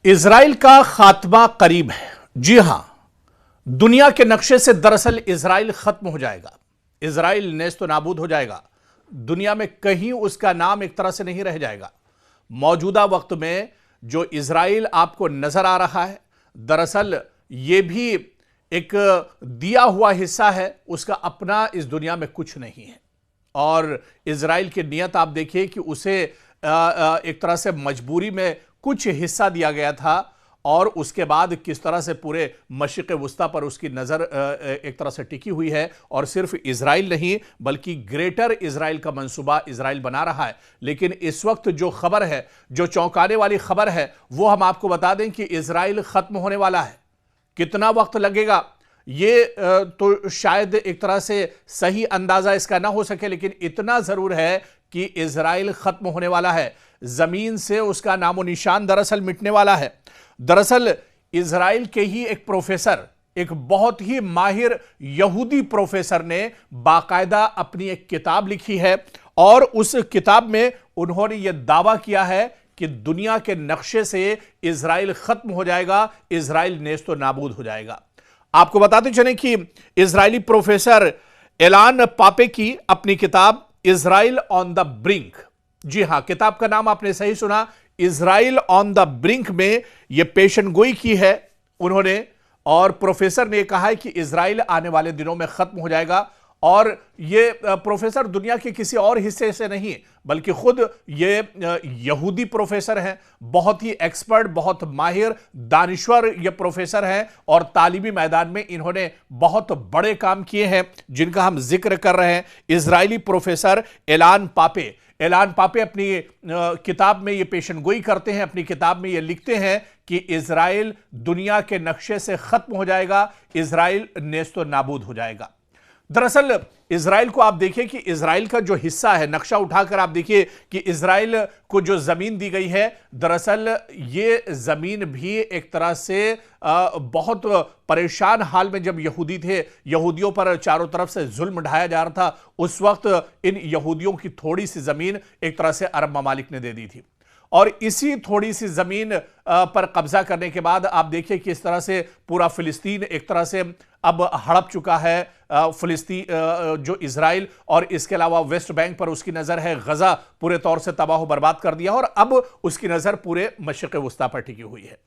Israel का खात्मा करीब है। जी हां, दुनिया के नक्शे से दरअसल इजराइल खत्म हो जाएगा। इजराइल नेस्त नाबूद हो जाएगा। दुनिया में कहीं उसका नाम एक तरह से नहीं रह जाएगा। मौजूदा वक्त में जो इजराइल आपको नजर आ रहा है, दरअसल यह भी एक दिया हुआ हिस्सा है, उसका अपना इस दुनिया में कुछ नहीं है। और इजराइल की नियत आप देखिए कि उसे एक तरह से मजबूरी में कुछ हिस्सा दिया गया था और उसके बाद किस तरह से पूरे मशरिक़ वुस्ता पर उसकी नज़र एक तरह से टिकी हुई है। और सिर्फ इजराइल नहीं बल्कि ग्रेटर इजराइल का मंसूबा इजराइल बना रहा है। लेकिन इस वक्त जो खबर है, जो चौंकाने वाली खबर है, वो हम आपको बता दें कि इजराइल खत्म होने वाला है। कितना वक्त लगेगा ये तो शायद एक तरह से सही अंदाजा इसका ना हो सके, लेकिन इतना जरूर है कि इजराइल खत्म होने वाला है। जमीन से उसका नामो निशान दरअसल मिटने वाला है। दरअसल इजराइल के ही एक प्रोफेसर, एक बहुत ही माहिर यहूदी प्रोफेसर ने बाकायदा अपनी एक किताब लिखी है और उस किताब में उन्होंने यह दावा किया है कि दुनिया के नक्शे से इजराइल खत्म हो जाएगा, इजराइल नेस्तो नाबूद हो जाएगा। आपको बताते चलें कि इजरायली प्रोफेसर एलान पापे की अपनी किताब इजराइल ऑन द ब्रिंक, जी हां, किताब का नाम आपने सही सुना, इजराइल ऑन द ब्रिंक में यह पेशेनगोई की है उन्होंने। और प्रोफेसर ने कहा है कि इजराइल आने वाले दिनों में खत्म हो जाएगा। और ये प्रोफेसर दुनिया के किसी और हिस्से से नहीं बल्कि खुद ये यहूदी प्रोफेसर हैं। बहुत ही एक्सपर्ट, बहुत माहिर, दानिश्वर ये प्रोफेसर हैं और तालीमी मैदान में इन्होंने बहुत बड़े काम किए हैं जिनका हम जिक्र कर रहे हैं। इजरायली प्रोफेसर एलान पापे अपनी किताब में ये पेशेनगोई करते हैं, अपनी किताब में ये लिखते हैं कि इजराइल दुनिया के नक्शे से खत्म हो जाएगा, इजराइल नेस्तो नाबूद हो जाएगा। दरअसल इजराइल को आप देखिए कि इजराइल का जो हिस्सा है, नक्शा उठाकर आप देखिए कि इजराइल को जो जमीन दी गई है, दरअसल ये जमीन भी एक तरह से बहुत परेशान हाल में जब यहूदी थे, यहूदियों पर चारों तरफ से जुल्म ढाया जा रहा था, उस वक्त इन यहूदियों की थोड़ी सी जमीन एक तरह से अरब ममालिक ने दे दी थी। और इसी थोड़ी सी जमीन पर कब्जा करने के बाद आप देखिए कि इस तरह से पूरा फिलिस्तीन एक तरह से अब हड़प चुका है। फिलिस्तीन जो इजराइल और इसके अलावा वेस्ट बैंक पर उसकी नजर है, गजा पूरे तौर से तबाह बर्बाद कर दिया और अब उसकी नजर पूरे मशरिक़ वुस्ता पर टिकी हुई है।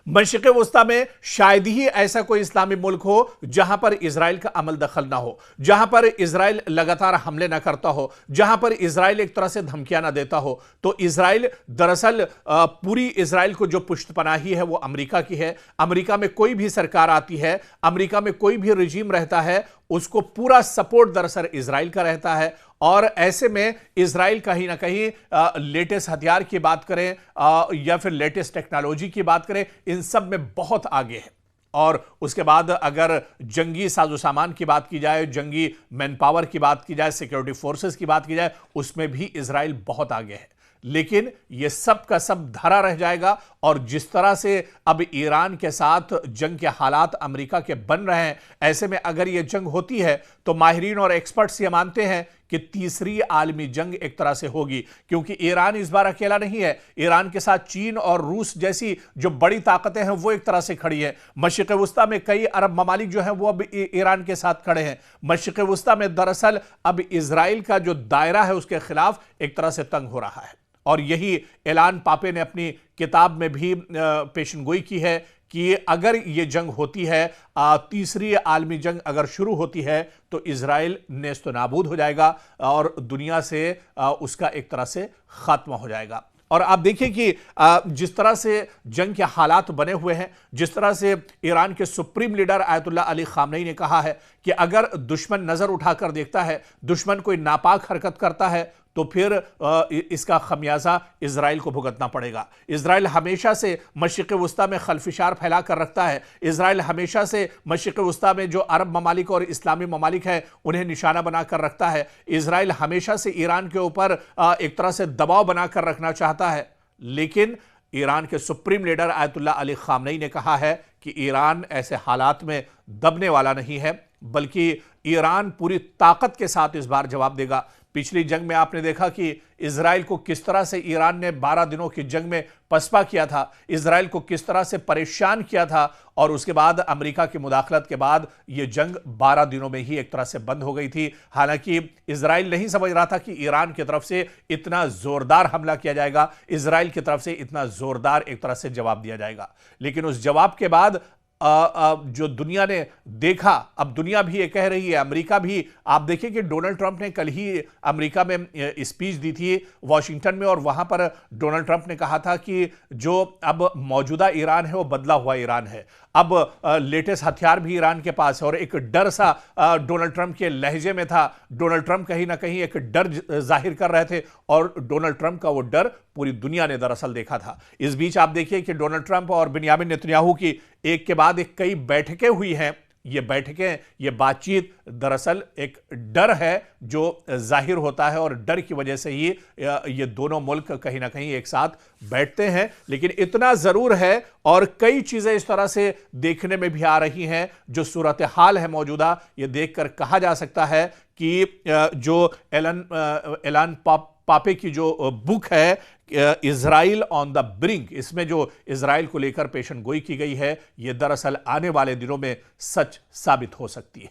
मशरिक़ वुस्ता में शायद ही ऐसा कोई इस्लामी मुल्क हो जहां पर इजराइल का अमल दखल ना हो, जहां पर इजराइल लगातार हमले ना करता हो, जहां पर इजराइल एक तरह से धमकियां ना देता हो। तो इजराइल दरअसल पूरी इजराइल को जो पुष्टपनाही है वो अमेरिका की है। अमेरिका में कोई भी सरकार आती है, अमेरिका में कोई भी रजीम रहता है, उसको पूरा सपोर्ट दरअसल इजराइल का रहता है। और ऐसे में इजराइल कहीं ना कहीं लेटेस्ट हथियार की बात करें या फिर लेटेस्ट टेक्नोलॉजी की बात करें, इन सब में बहुत आगे है। और उसके बाद अगर जंगी साजो सामान की बात की जाए, जंगी मैन पावर की बात की जाए, सिक्योरिटी फोर्सेस की बात की जाए, उसमें भी इजराइल बहुत आगे है। लेकिन यह सब का सब धरा रह जाएगा। और जिस तरह से अब ईरान के साथ जंग के हालात अमेरिका के बन रहे हैं, ऐसे में अगर यह जंग होती है तो माहिरीन और एक्सपर्ट्स ये मानते हैं कि तीसरी आलमी जंग एक तरह से होगी, क्योंकि ईरान इस बार अकेला नहीं है। ईरान के साथ चीन और रूस जैसी जो बड़ी ताकतें हैं वो एक तरह से खड़ी है। मशरिक़ वुस्ता में कई अरब ममालिक जो हैं वो अब ईरान के साथ खड़े हैं। मशरिक़ वुस्ता में दरअसल अब इजराइल का जो दायरा है उसके खिलाफ एक तरह से तंग हो रहा है। और यही एलान पापे ने अपनी किताब में भी पेशेनगोई की है कि अगर ये जंग होती है, तीसरी आलमी जंग अगर शुरू होती है, तो इजराइल नेस्तो नाबूद हो जाएगा और दुनिया से उसका एक तरह से खात्मा हो जाएगा। और आप देखिए कि जिस तरह से जंग के हालात बने हुए हैं, जिस तरह से ईरान के supreme leader Ayatollah Ali Khamenei ने कहा है कि अगर दुश्मन नजर उठाकर देखता है, दुश्मन कोई नापाक हरकत करता है, तो फिर इसका खमियाजा इजराइल को भुगतना पड़ेगा। इजराइल हमेशा से मशरिक़ वुस्ता में खलफिशार फैला कर रखता है। इजराइल हमेशा से मशरिक़ वुस्ता में जो अरब ममालिक और इस्लामी ममालिक हैं उन्हें निशाना बनाकर रखता है। इजराइल हमेशा से ईरान के ऊपर एक तरह से दबाव बनाकर रखना चाहता है। लेकिन ईरान के supreme leader Ayatollah Ali Khamenei ने कहा है कि ईरान ऐसे हालात में दबने वाला नहीं है, बल्कि ईरान पूरी ताकत के साथ इस बार जवाब देगा। पिछली जंग में आपने देखा कि इजराइल को किस तरह से ईरान ने 12 दिनों की जंग में पसपा किया था, इजराइल को किस तरह से परेशान किया था, और उसके बाद अमेरिका की मुदाखलत के बाद यह जंग 12 दिनों में ही एक तरह से बंद हो गई थी। हालांकि इजराइल नहीं समझ रहा था कि ईरान की तरफ से इतना जोरदार हमला किया जाएगा, इजराइल की तरफ से इतना जोरदार एक तरह से जवाब दिया जाएगा। लेकिन उस जवाब के बाद जो दुनिया ने देखा, अब दुनिया भी ये कह रही है, अमेरिका भी, आप देखिए कि डोनाल्ड ट्रंप ने कल ही अमेरिका में स्पीच दी थी वॉशिंगटन में, और वहां पर डोनाल्ड ट्रंप ने कहा था कि जो अब मौजूदा ईरान है वो बदला हुआ ईरान है, अब लेटेस्ट हथियार भी ईरान के पास है। और एक डर सा डोनाल्ड ट्रंप के लहजे में था, डोनाल्ड ट्रंप कहीं ना कहीं एक डर जाहिर कर रहे थे, और डोनाल्ड ट्रंप का वो डर पूरी दुनिया ने दरअसल देखा था। इस बीच आप देखिए कि डोनाल्ड ट्रंप और बेंयामिन नेतन्याहू की एक के बाद एक कई बैठकें हुई हैं। ये बैठकें, ये बातचीत दरअसल एक डर है जो जाहिर होता है, और डर की वजह से ही ये दोनों मुल्क कहीं ना कहीं एक साथ बैठते हैं। लेकिन इतना जरूर है, और कई चीजें इस तरह से देखने में भी आ रही हैं, जो सूरत हाल है मौजूदा, ये देखकर कहा जा सकता है कि जो एलन पापे की जो बुक है इजराइल ऑन द ब्रिंक, इसमें जो इजराइल को लेकर पेशन गोई की गई है, यह दरअसल आने वाले दिनों में सच साबित हो सकती है।